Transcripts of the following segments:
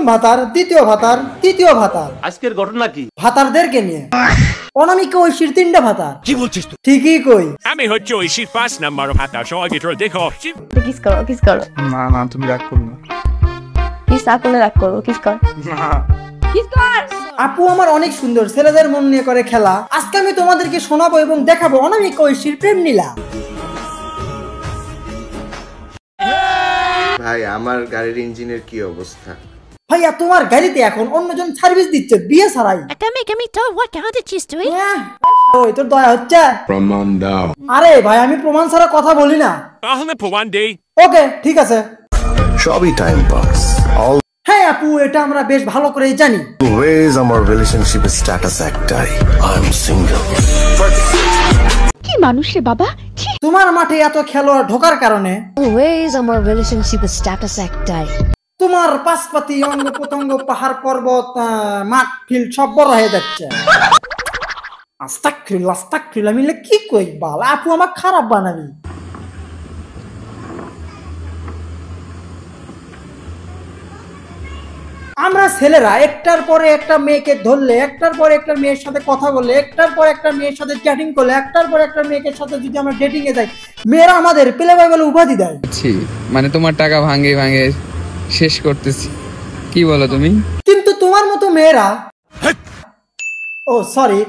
ভাতার, দ্বিতীয় ভাতার, তৃতীয় ভাতার। আজকের ঘটনা কি? ভাতারদেরকে নিয়ে। অনামিকা ঐশীর 3টা ভাতার। কি বলছিস তুই? ঠিকই কই। আমি হচ্ছে ঐশীর 5 নাম্বার ভাতা। সবাই ভিতরে দেখো। কিস করো, কিস করো। না না, তুমি রাগ করো না। কিস না করলে রাগ করবো, কিস কর। না। কিস কর। আপু আমার অনেক সুন্দর, ছেলেদের মন নিয়ে করে খেলা। আজকে আমি তোমাদেরকে শোনাবো এবং দেখাবো অনামিকা ঐশীর প্রেম লীলা। ভাই আমার গাড়ির ইঞ্জিনের কি অবস্থা? ভাইয়া তোমার গাড়িতে এখন অন্যজন সার্ভিস দিচ্ছে বিয়ে ছাড়াই। ওই তোর দয়া হচ্ছে? প্রমাণ দাও। আরে ভাই আমি প্রমাণ ছাড়া কথা বলি না। তাহলে প্রমাণ দেই। ওকে ঠিক আছে। সবই টাইম পাস। হ্যাঁ আপু এটা আমরা বেশ ভালো করেই জানি। অলওয়েজ আমার রিলেশনশিপের স্ট্যাটাস একটাই, আই এম সিঙ্গেল। কি মানুষ রে বাবা? তোমার মাঠে এত খেলোয়াড় ঢোকার কারণে অলওয়েজ আমার রিলেশনশিপের স্ট্যাটাস একটাই, তোমার পাশপাতি অঙ্গ প্রত্যঙ্গ পাহাড় পর্বত মাঠ ফিল্ড সব বড় হয়ে যাচ্ছে। আস্তাগফিরুল্লাহ মিলে কি কই বাল, আপু আমার খারাপ বানাবি। আমরা ছেলেরা একটার পরে একটা মেয়েকে ধরলে, একটার পর একটা মেয়ের সাথে কথা বললে, একটার পর একটা মেয়ের সাথে চ্যাটিং করলে, একটার পর একটা মেয়ের সাথে যদি আমরা ডেটিং এ যাই, মেয়েরা আমাদের প্লে বয় বলে উপাধি দেয়। মানে তোমার টাকা ভাঙে ভাঙে শেষ করতেছি, কি বলো তুমি? কিন্তু তোমার মতো মেয়েরা, ও সরি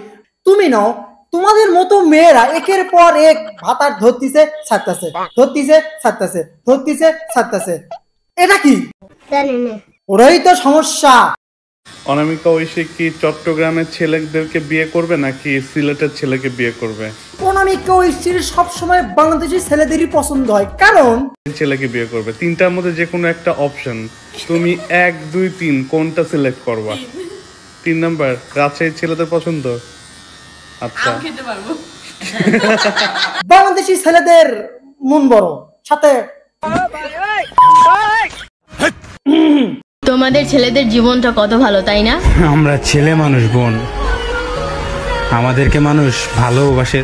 তুমি নও, তোমাদের মতো মেয়েরা একের পর এক ভাতার ধরতিছে ছাড়তেছে, ধরতিছে ছাড়তেছে, ধরতিছে ছাড়তেছে। এটা কি? ওরাই তো সমস্যা। অনামিকা ঐশী কি চট্টগ্রামের ছেলেদেরকে বিয়ে করবে নাকি সিলেটের ছেলেকে বিয়ে করবে? অনামিকা ঐশীর সবসময় বাংলাদেশি ছেলেদেরই পছন্দ হয়, কারণ ছেলেকে বিয়ে করবে। 3টার মধ্যে যে কোনো একটা অপশন, তুমি 1, 2, 3 কোনটা সিলেক্ট করবা? 3 নাম্বার রাজশাহীর ছেলেদের পছন্দ। আচ্ছা বাংলাদেশি ছেলেদের মন বড়, সাথে তোমাদের ছেলেদের জীবনটা কত ভালো, তাই না? আমরা ছেলে মানুষ বোন, আমাদেরকে মানুষ ভালোবাসে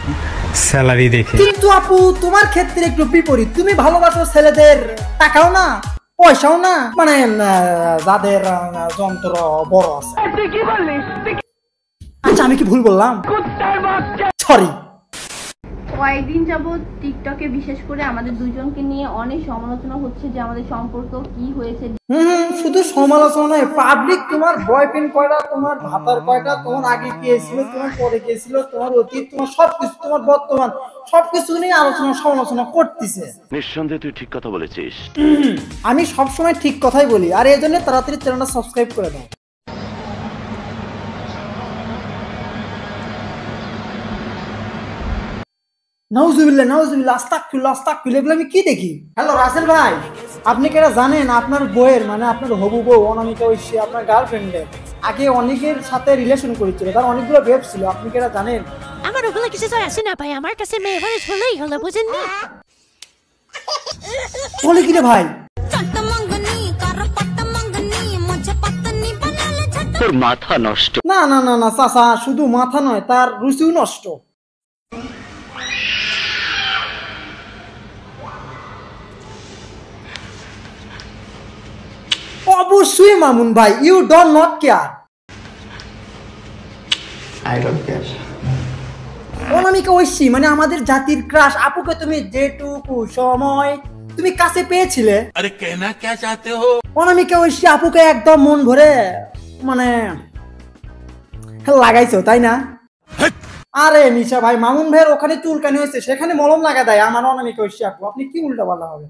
স্যালারি দেখে। কিন্তু আপু তোমার ক্ষেত্রে একটু বিপরীত, তুমি ভালোবাসো ছেলেদের টাকাও না পয়সাও না, মানে যাদের যন্ত্র বড় আছে। আচ্ছা আমি কি ভুল বললাম? সরি। কয়েকদিন যাবত টিকটকে বিশেষ করে আমাদের দুজনকে নিয়ে অনেক সমালোচনা হচ্ছে যে আমাদের সম্পর্ক কি হয়েছে। শুধু সমালোচনা নয়, পাবলিক তোমার বয়ফ্রেন্ড কয়টা, তোমার ভাতার কয়টা, তোমার আগে কে ছিল, তোমার পরে কে ছিল, তোমার অতীত, তোমার সবকিছু, তোমার বর্তমান সবকিছু নিয়ে আলোচনা সমালোচনা করতেছে। নিঃসন্দেহে তুই ঠিক কথা বলেছিস। আমি সবসময় ঠিক কথাই বলি, আর এই জন্য তাড়াতাড়ি চ্যানেলটা সাবস্ক্রাইব করে দাও। নাউজুবিল্লাহ নাউজুবিল্লাহ আস্তাগফিরুল্লাহ, এগুলো আমি কি দেখি? হ্যালো রাসেল ভাই, আপনি কি এটা জানেন আপনার বউয়ের, মানে আপনার হবু বউ অনামিকা ঐশী আপনার গার্লফ্রেন্ডের আগে অনেকের সাথে রিলেশন করেছিল, তার অনেকগুলো বেব ছিল, আপনি কি এটা জানেন? আমার ওগুলো কিছু যায় আসে না ভাই, আমার কাছে মেয়ে মানুষ হলেই হলো, বুঝেন না? বলে কি রে ভাই? তোর মাথা নষ্ট। না না না না চাচা, শুধু মাথা নয় তার রুচিও নষ্ট। অবশ্যই মামুন ভাই, you don't not care. I don't care. Anamika Oishi মানে আমাদের জাতির ক্রাশ। আপুকে তুমি যেটুকু সময় তুমি কাছে পেয়েছিলে, আরে কেনা কে চাতে হো? অনামিকা ঐশী আপুকে একদম মন ভরে মানে লাগাইছো, তাই না? আরে নিশা ভাই, মামুন ভাইয়ের ওখানে চুলকানি হয়েছে, সেখানে মলম লাগা দেয় আমার অনামিকা ঐশী আপু। আপনি কি উল্টা পাল্টা হবে?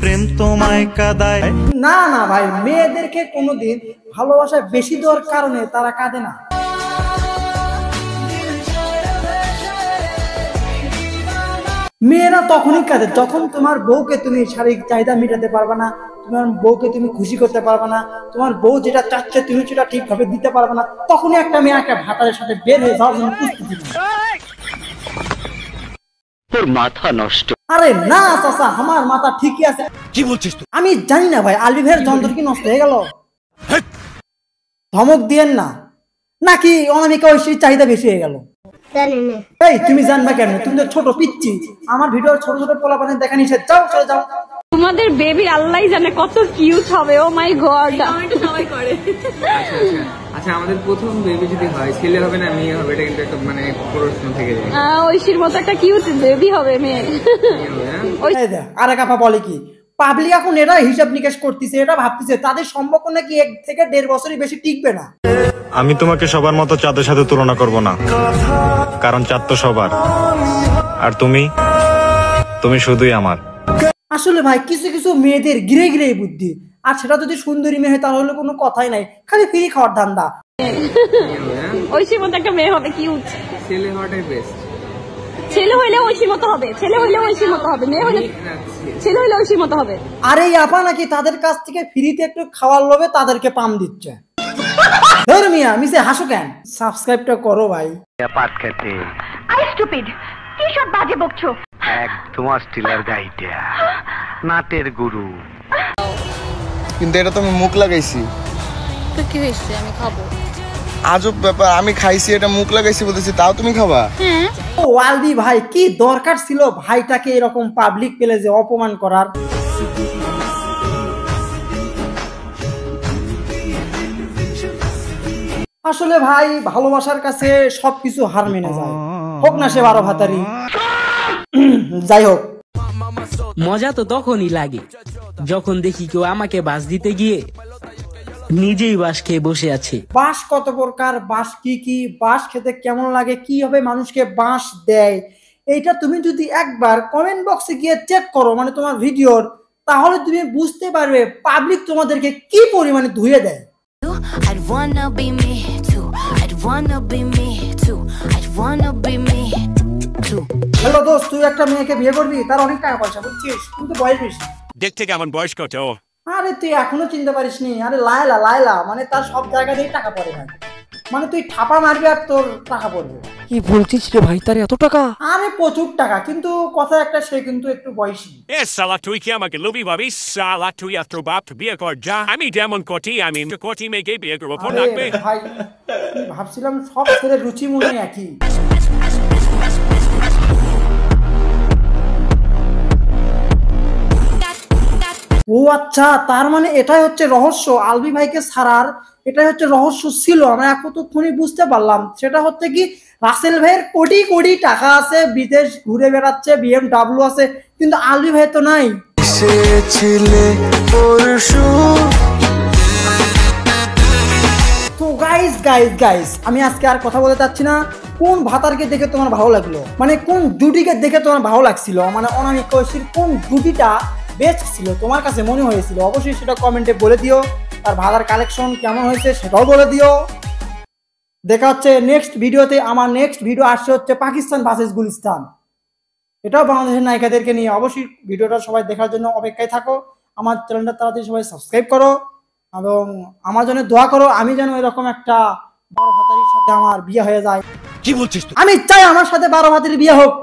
প্রেম তোমায় কাঁদায়। না না ভাই, মেয়েদেরকে কোনোদিন ভালোবাসা বেশি দেওয়ার কারণে তারা কাঁদে না। মেয়েরা তখনই কাঁদে যখন তোমার বউকে তুমি শারীরিক চাহিদা মেটাতে পারবে না, তোমার বউকে তুমি খুশি করতে পারবে না, তোমার বউ যেটা চাচ্ছে তুমি সেটা ঠিকভাবে দিতে পারবে না, তখনই একটা মেয়ে একটা ভাতারের সাথে বের হয়ে যাওয়ার জন্য প্রস্তুতি নেয়। তোর মাথা নষ্ট। আরে না চাচা, আমার মাথা ঠিকই আছে। কি বলছিস তুই? আমি জানি না ভাই, আলবি ভাইয়ের যন্ত্র কি নষ্ট হয়ে গেল? ধমক দিয়েন না, নাকি অনামিকা ঐশীর চাহিদা বেশি হয়ে গেল? এই তুমি জানবা কেন? তুমি তো ছোট পিচ্ছি, আমার ভিডিওর ছোট ছোট পোলাপানের দেখা নিষেধ। যাও চলে যাও। তোমাদের বেবি আল্লাহই জানে কত কিউট হবে। ও মাই গড, সবাই করে। আচ্ছা আমাদের প্রথম বেবি যদি হয় ছেলে হবে না মেয়ে হবে, এটা কিন্তু একটা মানে প্রশ্ন থেকে যায়। ঐশীর মতো একটা কিউট বেবি হবে, মেয়ে। আর এক আপা বলে কি, পাবলিক এখন এটা হিসাব নিকাশ করতেছে, এটা ভাবতেছে তাদের সম্পর্ক নাকি 1 থেকে 1.5 বছরই বেশি টিকবে না। আমি তোমাকে সবার মতো চাঁদের সাথে তুলনা করব না, কারণ চাঁদ তো সবার, আর তুমি শুধুই আমার। আসলে ভাই কিছু কিছু মেয়েদের গিরে গিরে বুদ্ধি, আর সেটা যদি সুন্দরী মেয়ে হয় তাহলে কোনো কথাই নাই, খালি ফ্রি খাওয়ার ধান্দা। ঐশীর মতো একটা মেয়ে হবে, কিউট। ছেলে হওয়াটাই বেস্ট। ছেলে হইলে ঐশীর মতো হবে, ছেলে হইলে ঐশীর মতো হবে, মেয়ে হইলে ছেলে হইলে ঐশীর মতো হবে। আর এই আপা নাকি তাদের কাছ থেকে ফ্রিতে একটু খাওয়ার লোভে তাদেরকে পাম দিচ্ছে। মিয়া মিসে হাসো কেন? সাবস্ক্রাইবটা করো ভাই। পাট খেতে আই স্টুপিড, কি সব বাজে বকছো? একদম অস্ট্রেলিয়ার গাইডা, নাটের গুরু। কিন্তু এটা তো আমি মুখ লাগাইছি। তো কি হয়েছে? আমি খাবো। আজব ব্যাপার, আমি খাইছি এটা মুখ লাগাইছি বলতেছি, তাও তুমি খাবা? ও আলবি ভাই, কি দরকার ছিল ভাইটাকে এরকম পাবলিক প্লেসে অপমান করার? আসলে ভাই ভালোবাসার কাছে সবকিছু হার মেনে যায়, হোক না সে 12 ভাতারি। যাই হোক, মজা তো তখনই লাগে যখন দেখি কেউ আমাকে বাস দিতে গিয়ে নিজেই বাস খেয়ে বসে আছে। বাঁশ কত প্রকার, বাঁশ কি কি, বাঁশ খেতে কেমন লাগে, কিভাবে মানুষকে বাঁশ দেয়, এইটা তুমি যদি একবার কমেন্ট বক্সে গিয়ে চেক করো, মানে তোমার ভিডিওর, তাহলে তুমি বুঝতে পারবে পাবলিক তোমাদেরকে কি পরিমাণে ধুয়ে দেয়। হ্যালো দোস্ত, তুই একটা মেয়েকে বিয়ে করবি, তার অনেক টাকা পয়সা, বুঝছিস, কিন্তু বয়স বেশি। দেখতে কেমন, বয়স কত? আরে তুই এখনো চিনতে পারিসনি? আরে লায়লা, লায়লা মানে তার সব জায়গাতেই টাকা পড়ে ভাই, মানে তুই ঠাপা মারবি আর তোর টাকা পড়বে। কি বলছিস রে ভাই, তার এত টাকা? আরে প্রচুর টাকা, কিন্তু কথা একটা, সে কিন্তু একটু বয়সী। এ সালা, তুই কি আমাকে লবি ভাবি? সালা তুই এত বাপ বিয়ে কর যা। আমি যেমন কোটি, আমি কোটি মেয়েকে বিয়ে করবো, ফোন রাখবে। ভাই ভাবছিলাম সব ছেলের রুচি মনে একই। ও আচ্ছা, তার মানে এটাই হচ্ছে রহস্য আলবি ভাইকে ছাড়ার, এটাই হচ্ছে রহস্য ছিল। আমরা এতক্ষণই বুঝতে পারলাম, সেটা হচ্ছে কি রাসেল ভাইয়ের কোটি কোটি টাকা আছে, বিদেশ ঘুরে বেড়াচ্ছে, BMW আছে, কিন্তু আলবি ভাই তো নাই। তো গাইস আমি আজকে আর কথা বলতে চাচ্ছি না। কোন ভাতারকে দেখে তোমার ভালো লাগলো, মানে কোন জুটিকে দেখে তোমার ভালো লাগছিল, মানে অনামিকা ঐশীর কোন জুটিটা বেস্ট ছিল তোমার কাছে মনে হয়েছিল, অবশ্যই সেটা কমেন্টে বলে দিও। তার ভাতার কালেকশন কেমন হয়েছে সেটাও বলে দিও। দেখা হচ্ছে নেক্সট ভিডিওতে। আমার নেক্সট ভিডিও আসছে হচ্ছে পাকিস্তান ভার্সেস গুলিস্তান, এটাও বাংলাদেশের নায়িকাদেরকে নিয়ে। অবশ্যই ভিডিওটা সবাই দেখার জন্য অপেক্ষায় থাকো। আমার চ্যানেলটা তাড়াতাড়ি সবাই সাবস্ক্রাইব করো এবং আমার জন্য দোয়া করো, আমি যেন এরকম একটা 12 ভাতারির সাথে আমার বিয়ে হয়ে যায়। কি বলছিস তুই? আমি চাই আমার সাথে 12 ভাতারির বিয়ে হোক।